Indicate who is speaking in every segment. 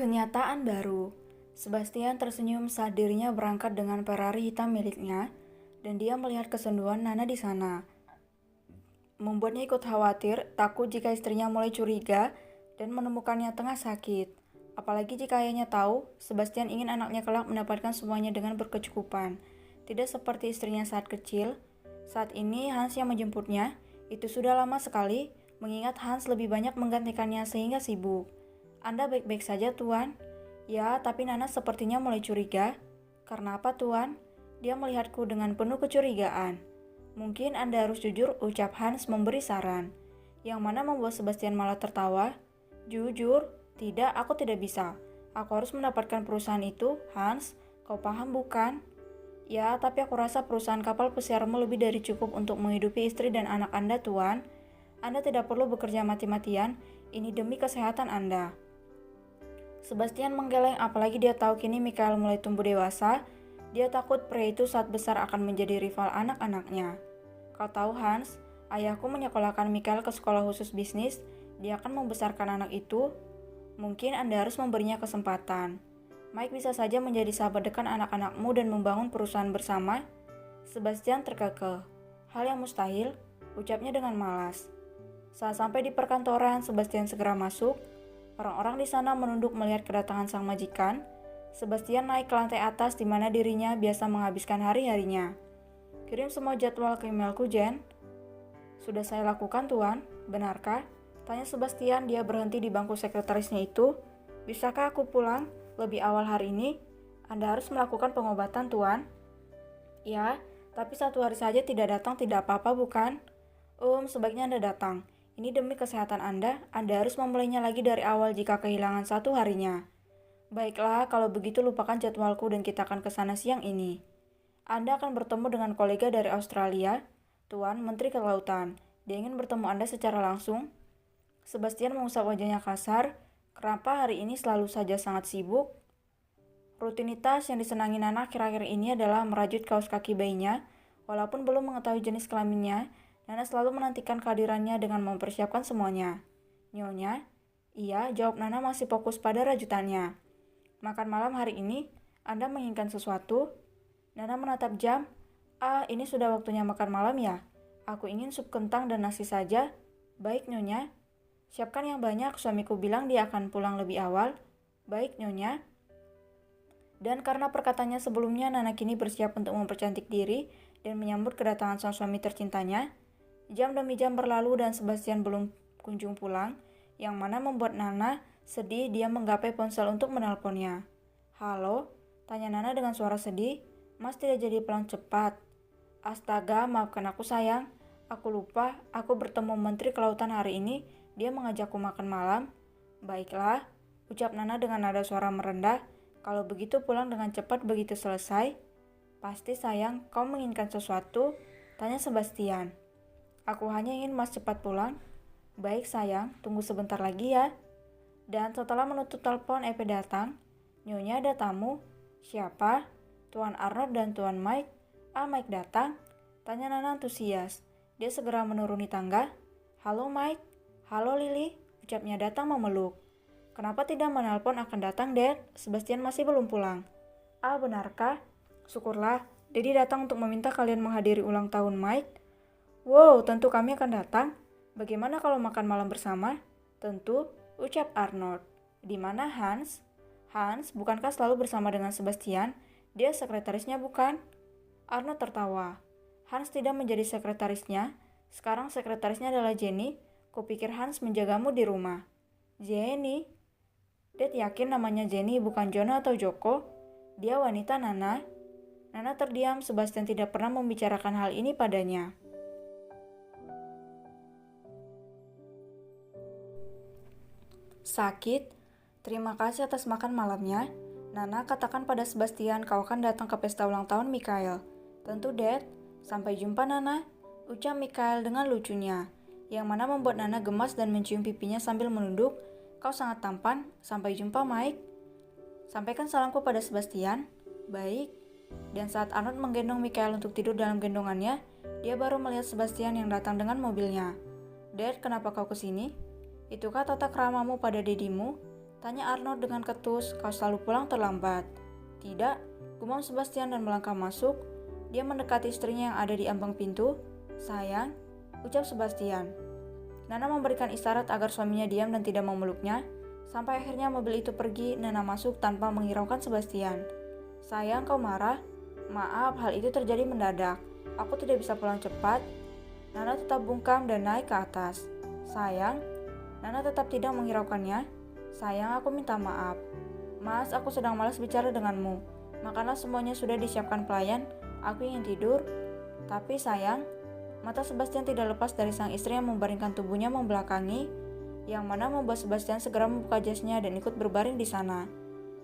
Speaker 1: Kenyataan baru. Sebastian tersenyum saat dirinya berangkat dengan Ferrari hitam miliknya dan dia melihat kesenduan Nana di sana. Membuatnya ikut khawatir, takut jika istrinya mulai curiga dan menemukannya tengah sakit. Apalagi jika ayahnya tahu, Sebastian ingin anaknya kelak mendapatkan semuanya dengan berkecukupan. Tidak seperti istrinya saat kecil. Saat ini Hans yang menjemputnya, itu sudah lama sekali, mengingat Hans lebih banyak menggantikannya sehingga sibuk. Anda baik-baik saja, Tuan? Ya, tapi Nana sepertinya mulai curiga. Karena apa, Tuan? Dia melihatku dengan penuh kecurigaan. Mungkin Anda harus jujur, ucap Hans memberi saran. Yang mana membuat Sebastian malah tertawa. Jujur? Tidak, aku tidak bisa. Aku harus mendapatkan perusahaan itu, Hans. Kau paham bukan? Ya, tapi aku rasa perusahaan kapal pesiarmu lebih dari cukup untuk menghidupi istri dan anak Anda, Tuan. Anda tidak perlu bekerja mati-matian, ini demi kesehatan Anda. Sebastian menggeleng apalagi dia tahu kini Michael mulai tumbuh dewasa. Dia takut pria itu saat besar akan menjadi rival anak-anaknya. Kau tahu Hans, ayahku menyekolahkan Michael ke sekolah khusus bisnis. Dia akan membesarkan anak itu. Mungkin Anda harus memberinya kesempatan. Mike bisa saja menjadi sahabat dekat anak-anakmu dan membangun perusahaan bersama. Sebastian terkekeh. Hal yang mustahil, ucapnya dengan malas. Saat sampai di perkantoran, Sebastian segera masuk. Orang-orang di sana menunduk melihat kedatangan sang majikan. Sebastian naik ke lantai atas di mana dirinya biasa menghabiskan hari-harinya. Kirim semua jadwal ke emailku, Jen. Sudah saya lakukan, Tuan. Benarkah? Tanya Sebastian, dia berhenti di bangku sekretarisnya itu. Bisakah aku pulang lebih awal hari ini? Anda harus melakukan pengobatan, Tuan. Ya, tapi 1 hari saja tidak datang tidak apa-apa, bukan? Sebaiknya Anda datang. Ini demi kesehatan Anda harus memulainya lagi dari awal jika kehilangan 1 harinya. Baiklah, kalau begitu lupakan jadwalku dan kita akan ke sana siang ini. Anda akan bertemu dengan kolega dari Australia, Tuan Menteri Kelautan. Dia ingin bertemu Anda secara langsung. Sebastian mengusap wajahnya kasar. Kenapa hari ini selalu saja sangat sibuk? Rutinitas yang disenangi Nana akhir-akhir ini adalah merajut kaos kaki bayinya. Walaupun belum mengetahui jenis kelaminnya, Nana selalu menantikan kehadirannya dengan mempersiapkan semuanya. Nyonya? Iya, jawab Nana masih fokus pada rajutannya. Makan malam hari ini, Anda menginginkan sesuatu? Nana menatap jam. Ini sudah waktunya makan malam ya? Aku ingin sup kentang dan nasi saja. Baik, Nyonya. Siapkan yang banyak, suamiku bilang dia akan pulang lebih awal. Baik, Nyonya. Dan karena perkataannya sebelumnya, Nana kini bersiap untuk mempercantik diri dan menyambut kedatangan sang suami tercintanya. Jam demi jam berlalu dan Sebastian belum kunjung pulang, yang mana membuat Nana sedih. Dia menggapai ponsel untuk menelponnya. Halo? Tanya Nana dengan suara sedih. Mas tidak jadi pulang cepat. Astaga, maafkan aku sayang. Aku lupa, aku bertemu Menteri Kelautan hari ini. Dia mengajakku makan malam. Baiklah, ucap Nana dengan nada suara merendah. Kalau begitu pulang dengan cepat begitu selesai. Pasti sayang, kau menginginkan sesuatu? Tanya Sebastian. Aku hanya ingin Mas cepat pulang. Baik sayang, tunggu sebentar lagi ya. Dan setelah menutup telepon, Epe datang. Nyonya ada tamu. Siapa? Tuan Arnold dan Tuan Mike. Mike datang? Tanya Nana antusias. Dia segera menuruni tangga. Halo Mike. Halo Lily. Ucapnya datang memeluk. Kenapa tidak menelpon akan datang, Dad? Sebastian masih belum pulang. Benarkah? Syukurlah. Daddy datang untuk meminta kalian menghadiri ulang tahun Mike. Wow, tentu kami akan datang. Bagaimana kalau makan malam bersama? Tentu, ucap Arnold. Di mana Hans? Hans, bukankah selalu bersama dengan Sebastian? Dia sekretarisnya bukan? Arnold tertawa. Hans tidak menjadi sekretarisnya. Sekarang sekretarisnya adalah Jenny. Kupikir Hans menjagamu di rumah. Jenny? Dad yakin namanya Jenny bukan Jono atau Joko? Dia wanita, Nana. Nana terdiam. Sebastian tidak pernah membicarakan hal ini padanya. Sakit? Terima kasih atas makan malamnya. Nana katakan pada Sebastian kau akan datang ke pesta ulang tahun Michael. Tentu, Dad. Sampai jumpa, Nana. Ucap Michael dengan lucunya, yang mana membuat Nana gemas dan mencium pipinya sambil menunduk. Kau sangat tampan. Sampai jumpa, Mike. Sampaikan salamku pada Sebastian. Baik. Dan saat Arnold menggendong Michael untuk tidur dalam gendongannya, dia baru melihat Sebastian yang datang dengan mobilnya. Dad, kenapa kau kesini? Itukah tata kramamu pada dedimu? Tanya Arnold dengan ketus, kau selalu pulang terlambat. Tidak, gumam Sebastian dan melangkah masuk. Dia mendekati istrinya yang ada di ambang pintu. Sayang, ucap Sebastian. Nana memberikan isyarat agar suaminya diam dan tidak memeluknya. Sampai akhirnya mobil itu pergi, Nana masuk tanpa menghiraukan Sebastian. Sayang, kau marah? Maaf, hal itu terjadi mendadak. Aku tidak bisa pulang cepat. Nana tetap bungkam dan naik ke atas. Sayang, Nana tetap tidak menghiraukannya. Sayang, aku minta maaf. Mas, aku sedang malas bicara denganmu. Makanlah semuanya sudah disiapkan pelayan. Aku ingin tidur. Tapi sayang, mata Sebastian tidak lepas dari sang istri yang membaringkan tubuhnya membelakangi, yang mana membuat Sebastian segera membuka jasnya dan ikut berbaring di sana.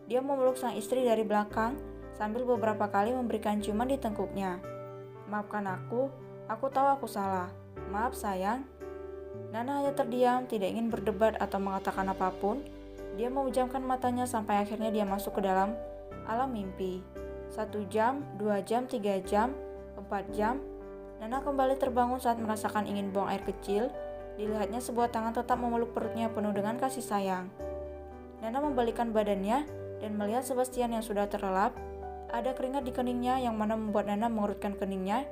Speaker 1: Dia memeluk sang istri dari belakang sambil beberapa kali memberikan ciuman di tengkuknya. Maafkan aku tahu aku salah. Maaf sayang. Nana hanya terdiam, tidak ingin berdebat atau mengatakan apapun. Dia memejamkan matanya sampai akhirnya dia masuk ke dalam alam mimpi. 1 jam, 2 jam, 3 jam, 4 jam. Nana kembali terbangun saat merasakan ingin buang air kecil. Dilihatnya sebuah tangan tetap memeluk perutnya penuh dengan kasih sayang. Nana membalikkan badannya dan melihat Sebastian yang sudah terlelap. Ada keringat di keningnya yang mana membuat Nana mengerutkan keningnya.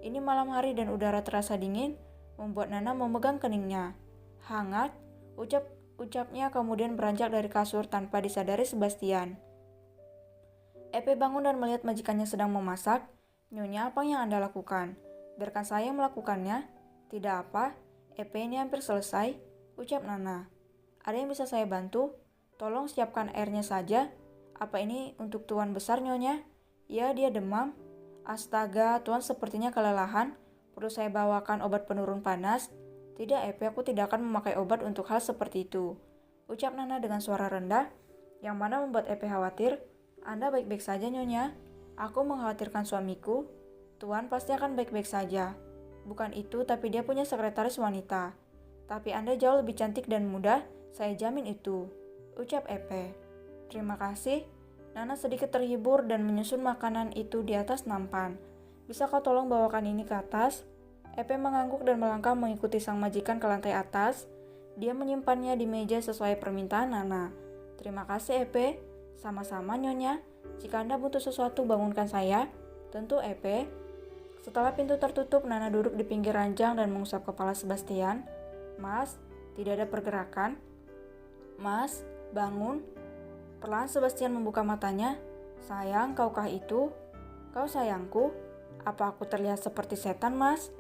Speaker 1: Ini malam hari dan udara terasa dingin, membuat Nana memegang keningnya. Hangat, ucapnya kemudian beranjak dari kasur tanpa disadari Sebastian. Epe bangun dan melihat majikannya sedang memasak. Nyonya, apa yang Anda lakukan? Biarkan saya melakukannya. Tidak apa, Epe ini hampir selesai, ucap Nana. Ada yang bisa saya bantu? Tolong siapkan airnya saja. Apa ini untuk tuan besar, Nyonya? Ya, dia demam. Astaga, tuan sepertinya kelelahan. Perlu saya bawakan obat penurun panas? Tidak, Epe, aku tidak akan memakai obat untuk hal seperti itu, ucap Nana dengan suara rendah, yang mana membuat Epe khawatir. Anda baik-baik saja, Nyonya. Aku mengkhawatirkan suamiku. Tuan pasti akan baik-baik saja. Bukan itu, tapi dia punya sekretaris wanita. Tapi Anda jauh lebih cantik dan muda, saya jamin itu, ucap Epe. Terima kasih. Nana sedikit terhibur dan menyusun makanan itu di atas nampan. Bisa kau tolong bawakan ini ke atas? Epe mengangguk dan melangkah mengikuti sang majikan ke lantai atas. Dia menyimpannya di meja sesuai permintaan Nana. Terima kasih, Epe. Sama-sama, Nyonya. Jika Anda butuh sesuatu, bangunkan saya. Tentu, Epe. Setelah pintu tertutup, Nana duduk di pinggir ranjang dan mengusap kepala Sebastian. Mas, tidak ada pergerakan. Mas, bangun. Perlahan Sebastian membuka matanya. Sayang, kaukah itu? Kau sayangku? Apa aku terlihat seperti setan, Mas?